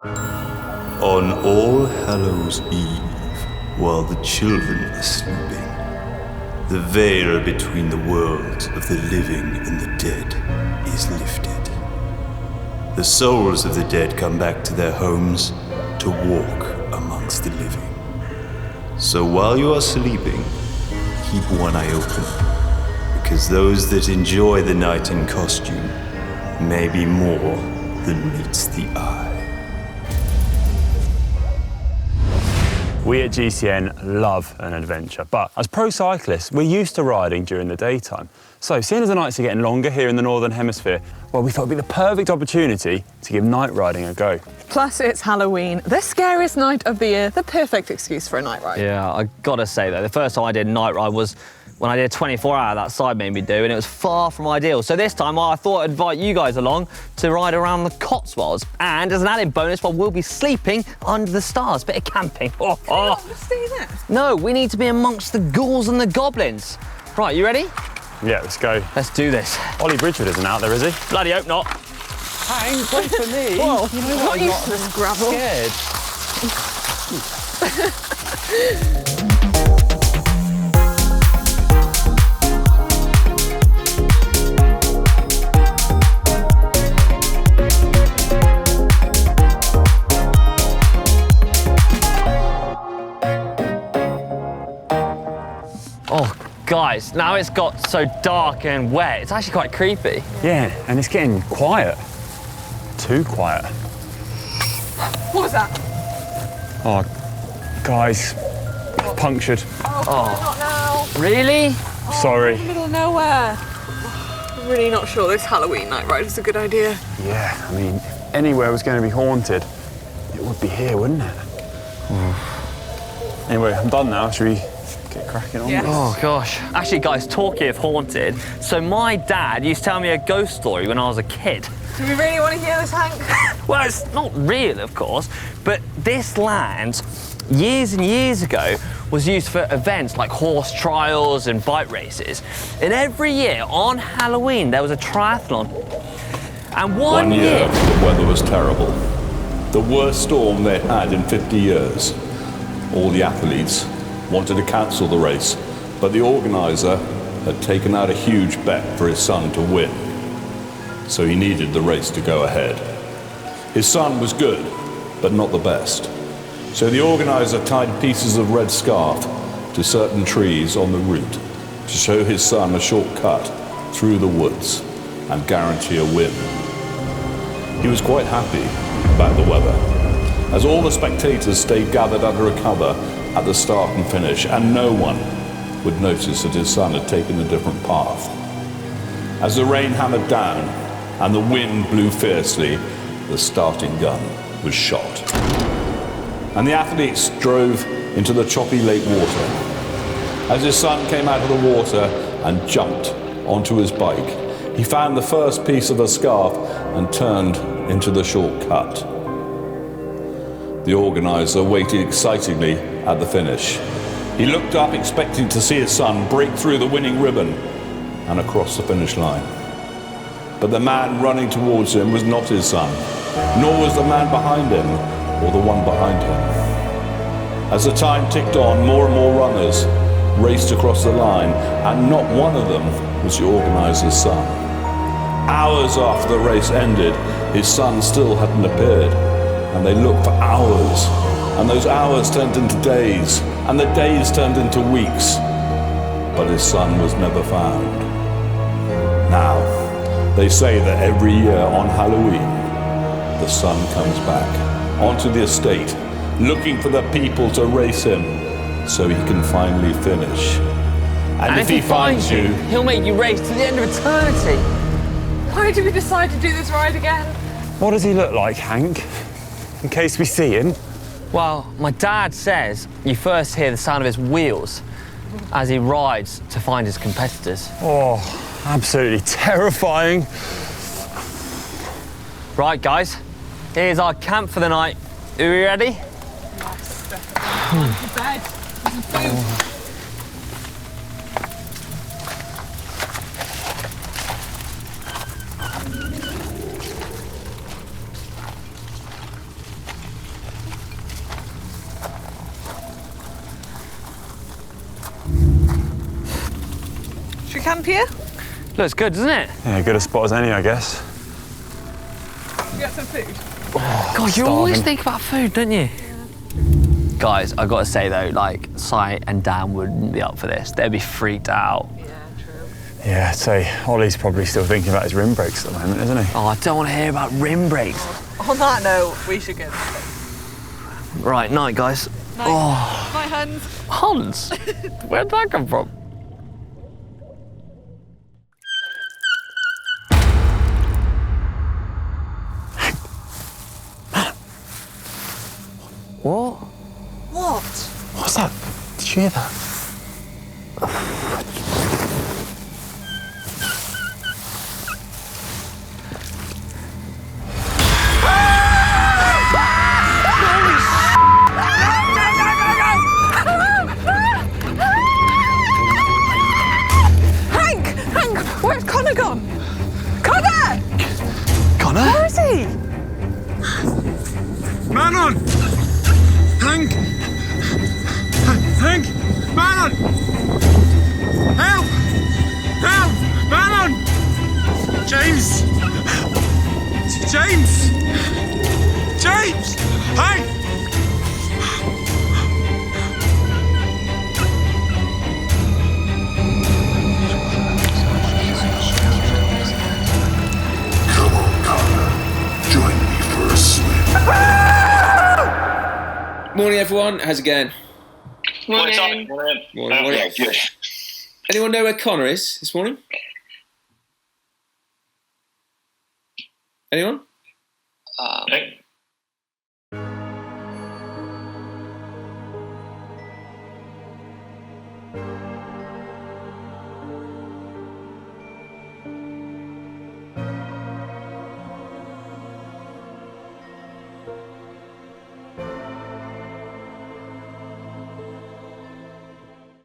On All Hallows Eve, while the children are sleeping, the veil between the worlds of the living and the dead is lifted. The souls of the dead come back to their homes to walk amongst the living. So while you are sleeping, keep one eye open, because those that enjoy the night in costume may be more than meets the eye. We at GCN love an adventure, but as pro cyclists, we're used to riding during the daytime. So seeing as the nights are getting longer here in the Northern Hemisphere, well, we thought it'd be the perfect opportunity to give night riding a go. Plus, it's Halloween, the scariest night of the year, the perfect excuse for a night ride. Yeah, I gotta say though, the first time I did a night ride was when I did a 24-hour that side made me do, and it was far from ideal. So this time I thought I'd invite you guys along to ride around the Cotswolds. And as an added bonus, well, we'll be sleeping under the stars, bit of camping. Can you not stay there? No, we need to be amongst the ghouls and the goblins. Right, you ready? Yeah, let's go. Let's do this. Ollie Bridgewood isn't out there, is he? Bloody hope not. Hank, wait for me. Whoa, You know I'm what, not used to this gravel. Scared. Oh, guys, now it's got so dark and wet, it's actually quite creepy. Yeah, and it's getting quiet. Too quiet. What was that? Oh, guys, punctured. Not now. Really? Sorry. Middle of nowhere. I'm really not sure this Halloween night ride is a good idea. Yeah, I mean, if anywhere was going to be haunted, it would be here, wouldn't it? Anyway, I'm done now. Should we get cracking on? Yeah. Oh, gosh. Actually, guys, talking of haunted, so my dad used to tell me a ghost story when I was a kid. Do we really want to hear this, Hank? Well, it's not real, of course, but this land, years and years ago, was used for events like horse trials and bike races. And every year on Halloween, there was a triathlon. And one year, the weather was terrible. The worst storm they had in 50 years. All the athletes wanted to cancel the race, but the organizer had taken out a huge bet for his son to win. So he needed the race to go ahead. His son was good, but not the best. So the organizer tied pieces of red scarf to certain trees on the route to show his son a shortcut through the woods and guarantee a win. He was quite happy about the weather, as all the spectators stayed gathered under a cover at the start and finish, and no one would notice that his son had taken a different path. As the rain hammered down and the wind blew fiercely, the starting gun was shot. And the athletes drove into the choppy lake water. As his son came out of the water and jumped onto his bike, he found the first piece of a scarf and turned into the shortcut. The organizer waited excitingly at the finish. He looked up expecting to see his son break through the winning ribbon and across the finish line. But the man running towards him was not his son, nor was the man behind him or the one behind him. As the time ticked on, more and more runners raced across the line, and not one of them was the organizer's son. Hours after the race ended, his son still hadn't appeared, and they looked for hours, and those hours turned into days, and the days turned into weeks, but his son was never found. Now, they say that every year on Halloween, the son comes back onto the estate, looking for the people to race him so he can finally finish. and if he finds you, he'll make you race to the end of eternity. Why did we decide to do this ride again? What does he look like, Hank? In case we see him. Well, my dad says you first hear the sound of his wheels as he rides to find his competitors. Oh, absolutely terrifying. Right, guys, here's our camp for the night. Are we ready? Yes, definitely. Bed. Food. camp here? Looks good, doesn't it? Yeah, good a spot as any, I guess. Get some food. God, you always think about food, don't you? Guys, I've got to say though, like, Si and Dan wouldn't be up for this. They'd be freaked out. Yeah, true. Yeah, I'd say Ollie's probably still thinking about his rim brakes at the moment, isn't he? Oh, I don't want to hear about rim brakes. On that note, we should get Right, night, guys. Night. Oh, My hands. Hans. Where'd that come from? What? What? What's that? Did you hear that? Hank, where's Conor gone? Conor! Conor? Where is he? Manon! Hank! Hank! Manon! Help! Help! Manon! James! James! James! Hank! Come on, Conor. Join me for a swim. Morning, everyone. How's it going? Morning. Morning. Yeah, good. Anyone know where Conor is this morning? Anyone?